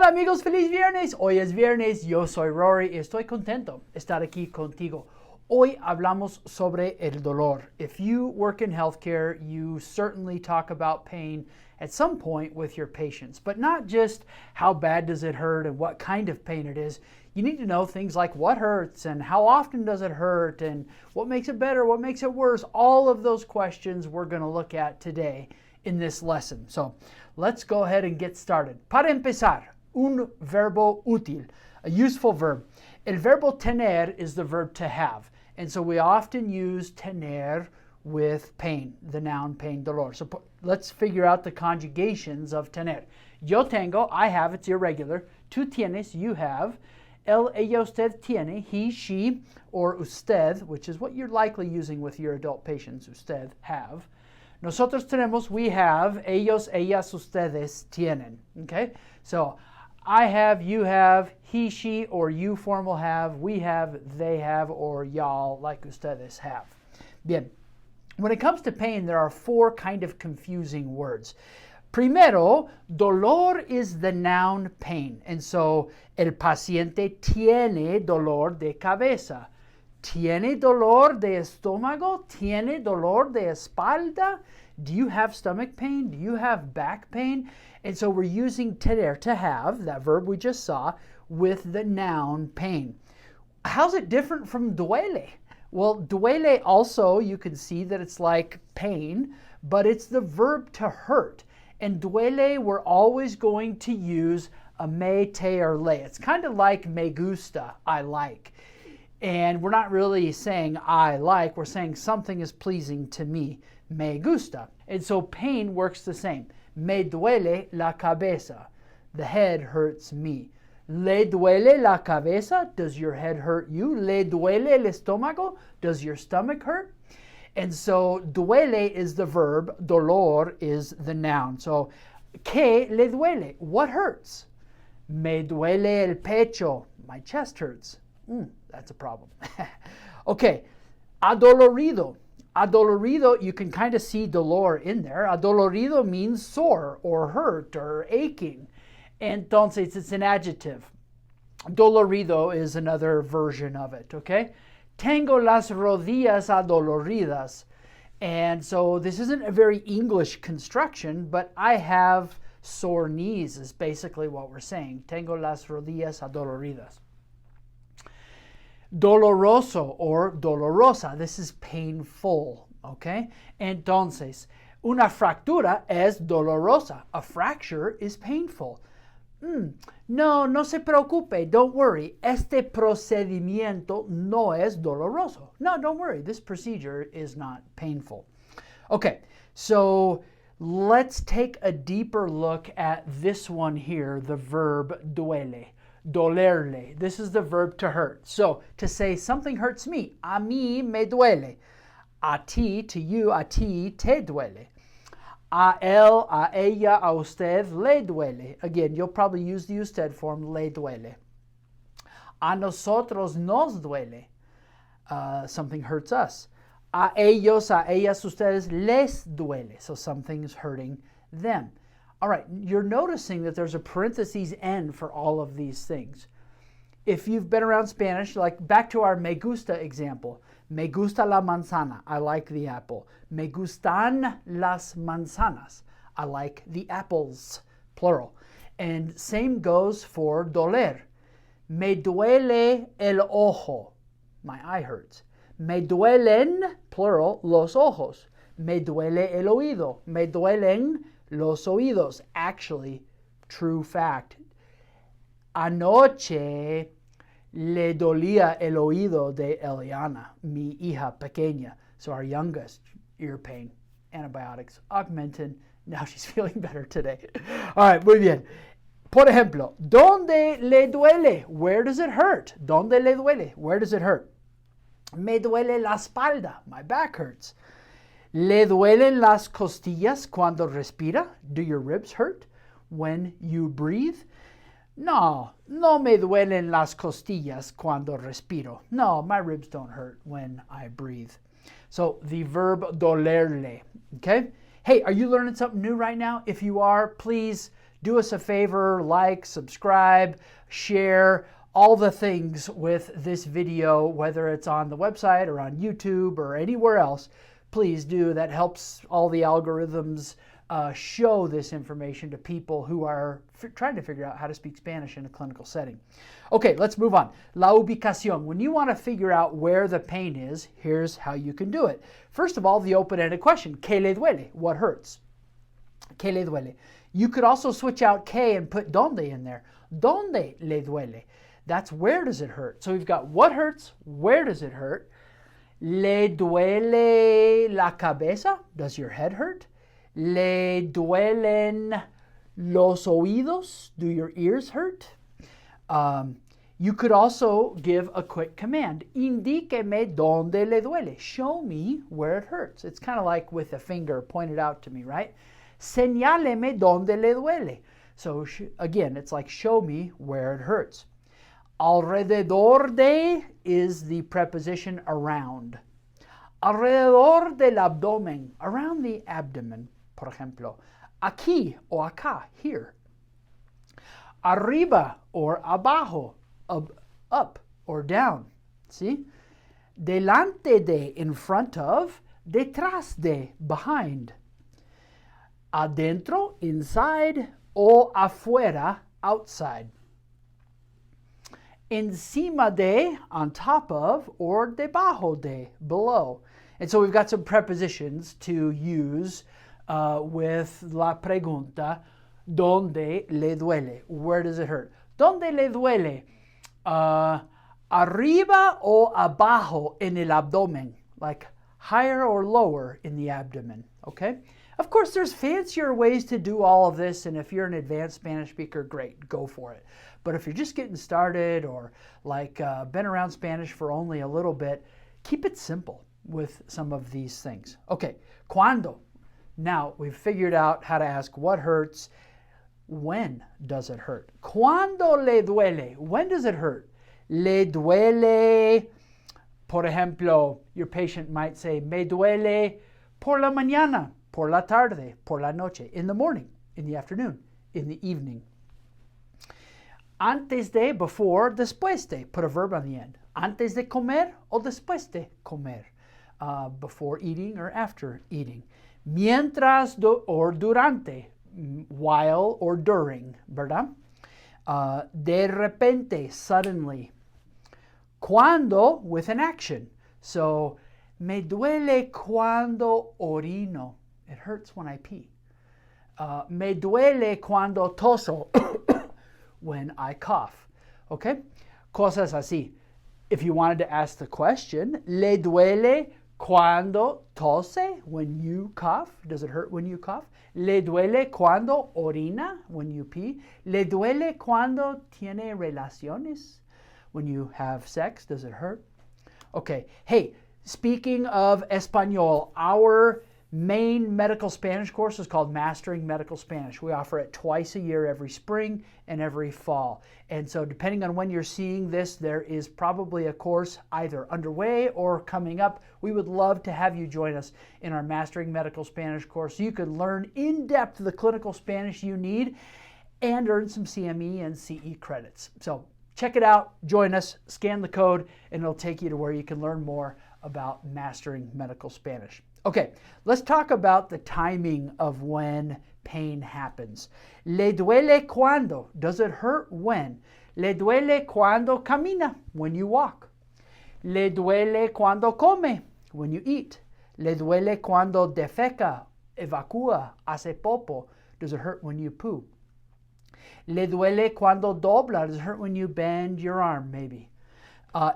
Hola amigos, feliz viernes. Hoy es viernes, yo soy Rory y estoy contento de estar aquí contigo. Hoy hablamos sobre el dolor. If you work in healthcare, you certainly talk about pain at some point with your patients, but not just how bad does it hurt and what kind of pain it is. You need to know things like what hurts and how often does it hurt and what makes it better, what makes it worse. All of those questions we're going to look at today in this lesson. So let's go ahead and get started. Para empezar, un verbo útil, a useful verb. El verbo tener is the verb to have. And so we often use tener with pain, the noun pain, dolor. So let's figure out the conjugations of tener. Yo tengo, I have, it's irregular. Tú tienes, you have. Él, ella, usted tiene, he, she, or usted, which is what you're likely using with your adult patients, usted, have. Nosotros tenemos, we have, ellos, ellas, ustedes tienen. Okay? So I have, you have, he, she, or you formal have, we have, they have, or y'all like ustedes have. Bien. When it comes to pain, there are four kind of confusing words. Primero, dolor is the noun pain. And so, el paciente tiene dolor de cabeza. ¿Tiene dolor de estómago? ¿Tiene dolor de espalda? Do you have stomach pain? Do you have back pain? And so we're using tener, to have, that verb we just saw, with the noun pain. How's it different from duele? Well, duele also, you can see that it's like pain, but it's the verb to hurt. And duele, we're always going to use a me, te, or le. It's kind of like me gusta, I like. And we're not really saying I like, we're saying something is pleasing to me, me gusta. And so pain works the same. Me duele la cabeza. The head hurts me. Le duele la cabeza? Does your head hurt you? Le duele el estómago? Does your stomach hurt? And so duele is the verb, dolor is the noun. So, ¿qué le duele? What hurts? Me duele el pecho. My chest hurts. That's a problem. Okay, adolorido. Adolorido, you can kind of see dolor in there. Adolorido means sore or hurt or aching. Entonces, it's an adjective. Dolorido is another version of it, okay? Tengo las rodillas adoloridas. And so this isn't a very English construction, but I have sore knees is basically what we're saying. Tengo las rodillas adoloridas. Doloroso or dolorosa. This is painful, okay? Entonces, una fractura es dolorosa. A fracture is painful. No se preocupe, don't worry. Este procedimiento no es doloroso. No, don't worry, this procedure is not painful. Okay, so let's take a deeper look at this one here, the verb duele. Dolerle. This is the verb to hurt. So, to say something hurts me, a mí me duele. A ti, to you, a ti te duele. A él, a ella, a usted le duele. Again, you'll probably use the usted form, le duele. A nosotros nos duele. Something hurts us. A ellos, a ellas, ustedes les duele. So something's hurting them. All right, you're noticing that there's a parentheses N for all of these things. If you've been around Spanish, like back to our me gusta example. Me gusta la manzana. I like the apple. Me gustan las manzanas. I like the apples, plural. And same goes for doler. Me duele el ojo. My eye hurts. Me duelen, plural, los ojos. Me duele el oído. Me duelen los oídos. Actually, true fact. Anoche le dolía el oído de Eliana, mi hija pequeña. So our youngest, ear pain, antibiotics, Augmentin. Now she's feeling better today. All right, muy bien. Por ejemplo, ¿dónde le duele? Where does it hurt? ¿Dónde le duele? Where does it hurt? Me duele la espalda. My back hurts. ¿Le duelen las costillas cuando respira? Do your ribs hurt when you breathe? No me duelen las costillas cuando respiro. No, my ribs don't hurt when I breathe. So the verb dolerle, okay? Hey, are you learning something new right now? If you are, please do us a favor, like, subscribe, share, all the things with this video, whether it's on the website or on YouTube or anywhere else. Please do. That helps all the algorithms show this information to people who are trying to figure out how to speak Spanish in a clinical setting. Okay, let's move on. La ubicación. When you want to figure out where the pain is, here's how you can do it. First of all, the open-ended question. ¿Qué le duele? What hurts? ¿Qué le duele? You could also switch out ¿qué and put ¿dónde in there. ¿Dónde le duele? That's where does it hurt. So we've got what hurts, where does it hurt? ¿Le duele la cabeza? Does your head hurt? ¿Le duelen los oídos? Do your ears hurt? You could also give a quick command. Indíqueme dónde le duele. Show me where it hurts. It's kind of like with a finger pointed out to me, right? Señáleme dónde le duele. So again, it's like show me where it hurts. Alrededor de is the preposition around. Alrededor del abdomen, around the abdomen, por ejemplo. Aquí o acá, here. Arriba or abajo, up or down. See? Delante de, in front of. Detrás de, behind. Adentro, inside, o afuera, outside. Encima de, on top of, or debajo de, below. And so we've got some prepositions to use with la pregunta, ¿dónde le duele? Where does it hurt? ¿Dónde le duele? Arriba o abajo en el abdomen, like higher or lower in the abdomen, okay? Of course, there's fancier ways to do all of this, and if you're an advanced Spanish speaker, great, go for it. But if you're just getting started or like been around Spanish for only a little bit, keep it simple with some of these things. Okay, ¿cuándo? Now, we've figured out how to ask what hurts. When does it hurt? ¿Cuándo le duele? When does it hurt? Le duele, por ejemplo, your patient might say, me duele por la mañana, por la tarde, por la noche, in the morning, in the afternoon, in the evening. Antes de, before, después de, put a verb on the end. Antes de comer o después de comer, before eating or after eating. Mientras or durante, while or during, ¿verdad? De repente, suddenly. Cuando, with an action. So, me duele cuando orino. It hurts when I pee. Me duele cuando toso. When I cough. Okay? Cosas así. If you wanted to ask the question, ¿le duele cuando tose? When you cough? Does it hurt when you cough? ¿Le duele cuando orina? When you pee? ¿Le duele cuando tiene relaciones? When you have sex? Does it hurt? Okay. Hey, speaking of Español, our main medical Spanish course is called Mastering Medical Spanish. We offer it twice a year, every spring and every fall. And so depending on when you're seeing this, there is probably a course either underway or coming up. We would love to have you join us in our Mastering Medical Spanish course so you can learn in depth the clinical Spanish you need and earn some CME and CE credits. So check it out, join us, scan the code, and it'll take you to where you can learn more about mastering medical Spanish. Okay, let's talk about the timing of when pain happens. ¿Le duele cuando? Does it hurt when? ¿Le duele cuando camina? When you walk. ¿Le duele cuando come? When you eat. ¿Le duele cuando defeca, evacúa, hace popo? Does it hurt when you poo? ¿Le duele cuando dobla? Does it hurt when you bend your arm, maybe?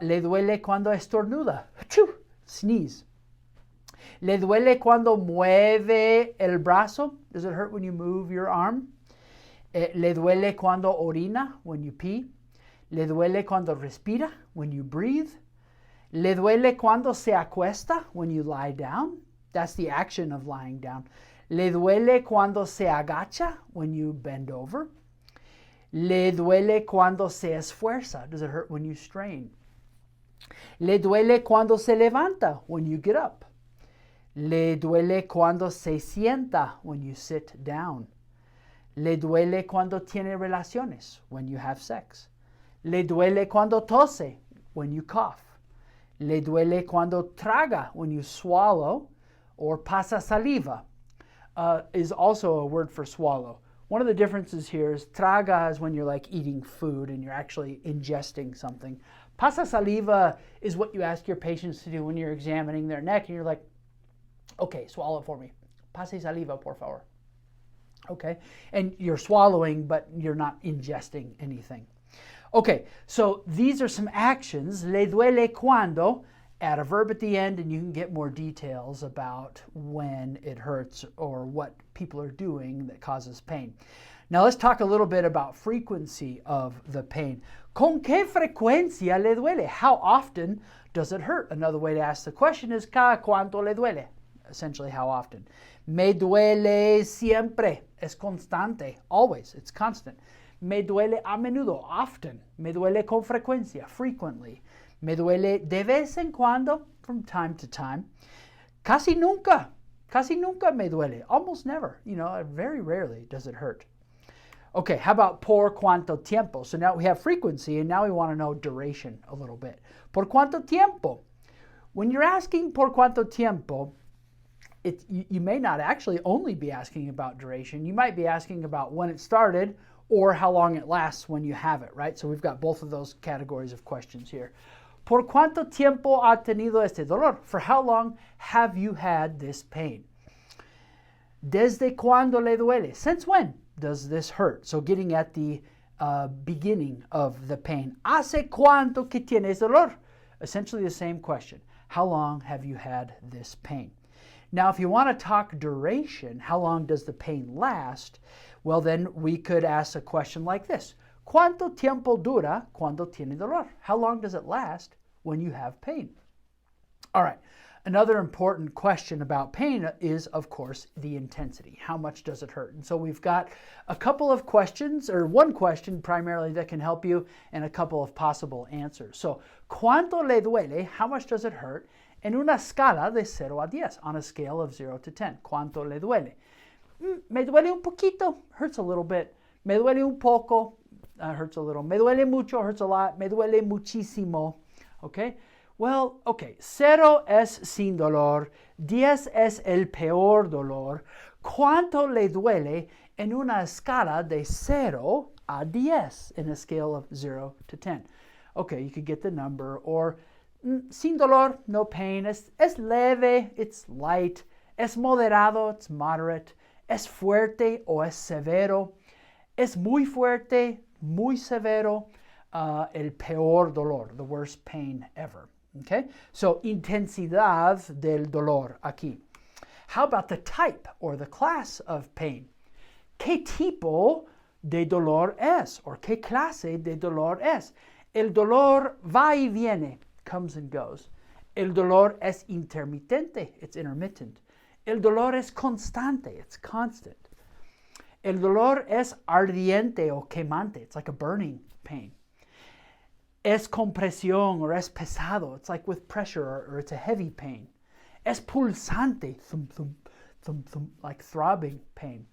¿Le duele cuando estornuda? Achoo! Sneeze. ¿Le duele cuando mueve el brazo? Does it hurt when you move your arm? ¿Le duele cuando orina? When you pee? ¿Le duele cuando respira? When you breathe? ¿Le duele cuando se acuesta? When you lie down? That's the action of lying down. ¿Le duele cuando se agacha? When you bend over? ¿Le duele cuando se esfuerza? Does it hurt when you strain? ¿Le duele cuando se levanta? When you get up? ¿Le duele cuando se sienta? When you sit down? Le duele cuando tiene relaciones, when you have sex. Le duele cuando tose, when you cough. Le duele cuando traga, when you swallow, or pasa saliva is also a word for swallow. One of the differences here is traga is when you're like eating food and you're actually ingesting something. Pasa saliva is what you ask your patients to do when you're examining their neck and you're like, okay, swallow for me. Pase saliva, por favor. Okay, and you're swallowing, but you're not ingesting anything. Okay, so these are some actions. Le duele cuando, add a verb at the end, and you can get more details about when it hurts or what people are doing that causes pain. Now let's talk a little bit about frequency of the pain. ¿Con qué frecuencia le duele? How often does it hurt? Another way to ask the question is ¿cada cuánto le duele? Essentially, how often. Me duele siempre. Es constante. Always. It's constant. Me duele a menudo. Often. Me duele con frecuencia. Frequently. Me duele de vez en cuando. From time to time. Casi nunca. Casi nunca me duele. Almost never. You know, very rarely does it hurt. Okay, how about por cuánto tiempo? So now we have frequency, and now we want to know duration a little bit. Por cuánto tiempo? When you're asking por cuánto tiempo, you may not actually only be asking about duration. You might be asking about when it started or how long it lasts when you have it, right? So we've got both of those categories of questions here. ¿Por cuánto tiempo ha tenido este dolor? For how long have you had this pain? ¿Desde cuándo le duele? Since when does this hurt? So getting at the beginning of the pain. ¿Hace cuánto que tienes dolor? Essentially the same question. How long have you had this pain? Now, if you want to talk duration, how long does the pain last? Well, then we could ask a question like this. ¿Cuánto tiempo dura cuando tiene dolor? How long does it last when you have pain? All right. Another important question about pain is, of course, the intensity. How much does it hurt? And so we've got a couple of questions, or one question primarily that can help you, and a couple of possible answers. So, ¿cuánto le duele? How much does it hurt? En una escala de 0 a 10, on a scale of 0 to 10. ¿Cuánto le duele? Me duele un poquito, hurts a little bit. Me duele un poco, hurts a little. Me duele mucho, hurts a lot. Me duele muchísimo. Okay? Well, okay. 0 es sin dolor. 10 es el peor dolor. ¿Cuánto le duele en una escala de 0 a 10, in a scale of 0 to 10? Okay, you could get the number, or sin dolor, no pain. Es leve, it's light. Es moderado, it's moderate. Es fuerte o es severo. Es muy fuerte, muy severo. El peor dolor, the worst pain ever. Okay? So, intensidad del dolor aquí. How about the type or the class of pain? ¿Qué tipo de dolor es? Or ¿qué clase de dolor es? El dolor va y viene, comes and goes. El dolor es intermitente, it's intermittent. El dolor es constante, it's constant. El dolor es ardiente o quemante, it's like a burning pain. Es compresión or es pesado, it's like with pressure, or it's a heavy pain. Es pulsante, thump, thump, thump, thump, like throbbing pain.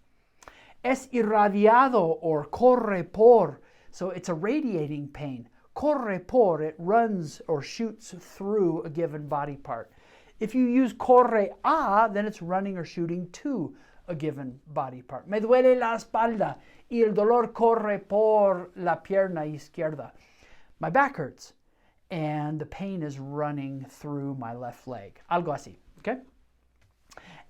Es irradiado or corre por, so it's a radiating pain. Corre por, it runs or shoots through a given body part. If you use corre a, then it's running or shooting to a given body part. Me duele la espalda y el dolor corre por la pierna izquierda. My back hurts and the pain is running through my left leg. Algo así, okay?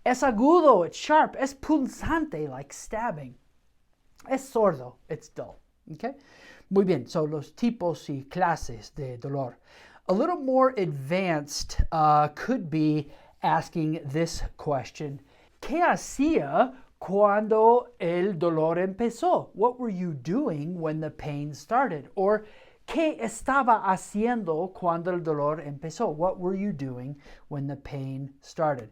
Es agudo, it's sharp. Es punzante, like stabbing. Es sordo, it's dull, okay? Muy bien, so los tipos y clases de dolor. A little more advanced could be asking this question. ¿Qué hacía cuando el dolor empezó? What were you doing when the pain started? Or ¿qué estaba haciendo cuando el dolor empezó? What were you doing when the pain started?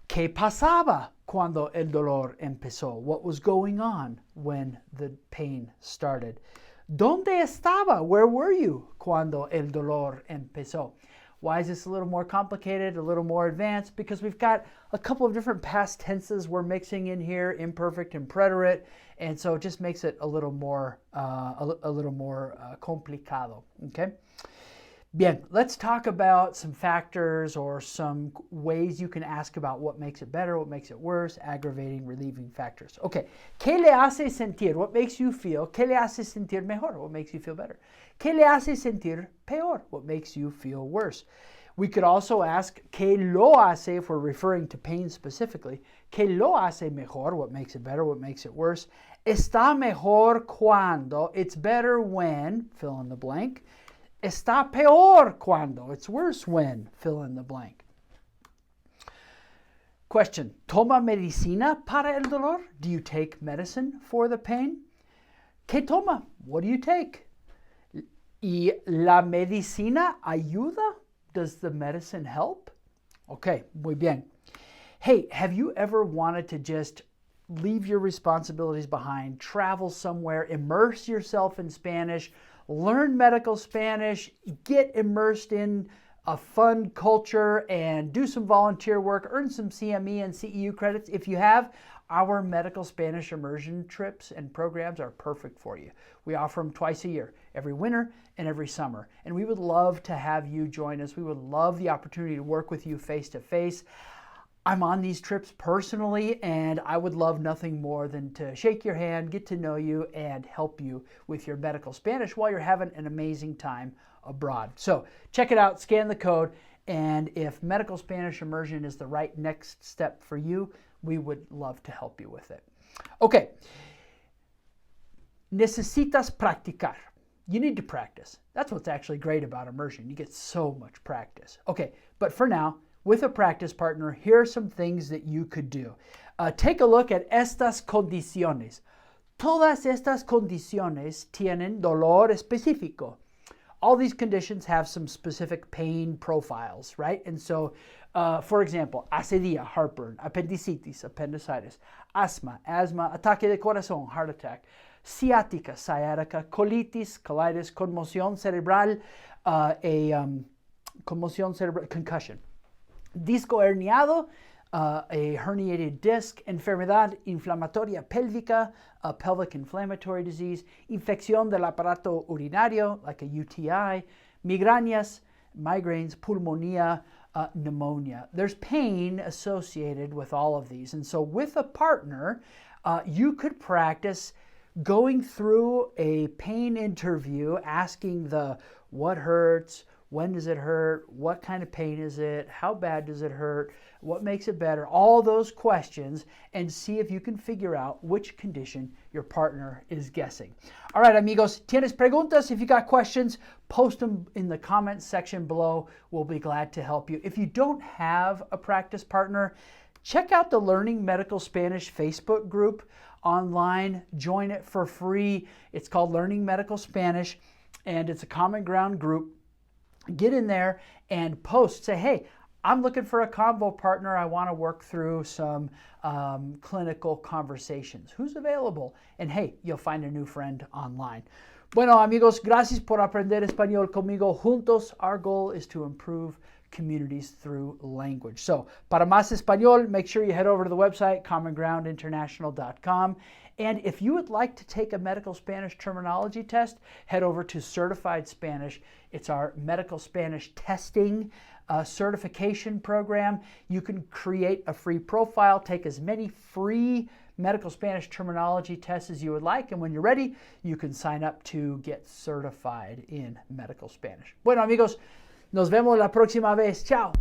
¿Qué pasaba cuando el dolor empezó? What was going on when the pain started? ¿Dónde estaba? Where were you cuando el dolor empezó? Why is this a little more complicated, a little more advanced? Because we've got a couple of different past tenses we're mixing in here, imperfect and preterite, and so it just makes it a little more complicado. Okay. Bien, let's talk about some factors or some ways you can ask about what makes it better, what makes it worse, aggravating, relieving factors. Okay, ¿qué le hace sentir? What makes you feel? ¿Qué le hace sentir mejor? What makes you feel better? ¿Qué le hace sentir peor? What makes you feel worse? We could also ask, ¿qué lo hace? If we're referring to pain specifically. ¿Qué lo hace mejor? What makes it better? What makes it worse? Está mejor cuando? It's better when, fill in the blank. Está peor cuando? It's worse when, fill in the blank. Question, ¿toma medicina para el dolor? Do you take medicine for the pain? ¿Qué toma? What do you take? ¿Y la medicina ayuda? Does the medicine help? Okay, muy bien. Hey, have you ever wanted to just leave your responsibilities behind, travel somewhere, immerse yourself in Spanish, learn medical Spanish, get immersed in a fun culture, and do some volunteer work, earn some CME and CEU credits? If you have, our medical Spanish immersion trips and programs are perfect for you. We offer them twice a year, every winter and every summer. And we would love to have you join us. We would love the opportunity to work with you face to face. I'm on these trips personally, and I would love nothing more than to shake your hand, get to know you, and help you with your medical Spanish while you're having an amazing time abroad. So check it out, scan the code, and if medical Spanish immersion is the right next step for you, we would love to help you with it. Okay. Necesitas practicar. You need to practice. That's what's actually great about immersion. You get so much practice. Okay, but for now, with a practice partner, here are some things that you could do. Take a look at estas condiciones. Todas estas condiciones tienen dolor específico. All these conditions have some specific pain profiles, right? And so, for example, acidía, heartburn, appendicitis, appendicitis, asthma, ataque de corazón, heart attack, ciática, sciatica, colitis, colitis, conmoción cerebral, conmoción cerebral, concussion. Disco herniado, a herniated disc, enfermedad inflamatoria pélvica, a pelvic inflammatory disease, infección del aparato urinario, like a UTI, migrañas, migraines, pulmonía, pneumonia. There's pain associated with all of these. And so with a partner, you could practice going through a pain interview, asking the what hurts, when does it hurt, what kind of pain is it, how bad does it hurt, what makes it better, all those questions, and see if you can figure out which condition your partner is guessing. All right, amigos, ¿tienes preguntas? If you got questions, post them in the comments section below. We'll be glad to help you. If you don't have a practice partner, check out the Learning Medical Spanish Facebook group online. Join it for free. It's called Learning Medical Spanish, and it's a common ground group. Get in there and post. Say, hey, I'm looking for a convo partner. I want to work through some clinical conversations. Who's available? And hey, you'll find a new friend online. Bueno, amigos, gracias por aprender español conmigo. Juntos, our goal is to improve communities through language. So, para más español, make sure you head over to the website, commongroundinternational.com. And if you would like to take a medical Spanish terminology test, head over to Certified Spanish. It's our medical Spanish testing certification program. You can create a free profile, take as many free medical Spanish terminology tests as you would like, and when you're ready, you can sign up to get certified in medical Spanish. Bueno, amigos, nos vemos la próxima vez. Chao.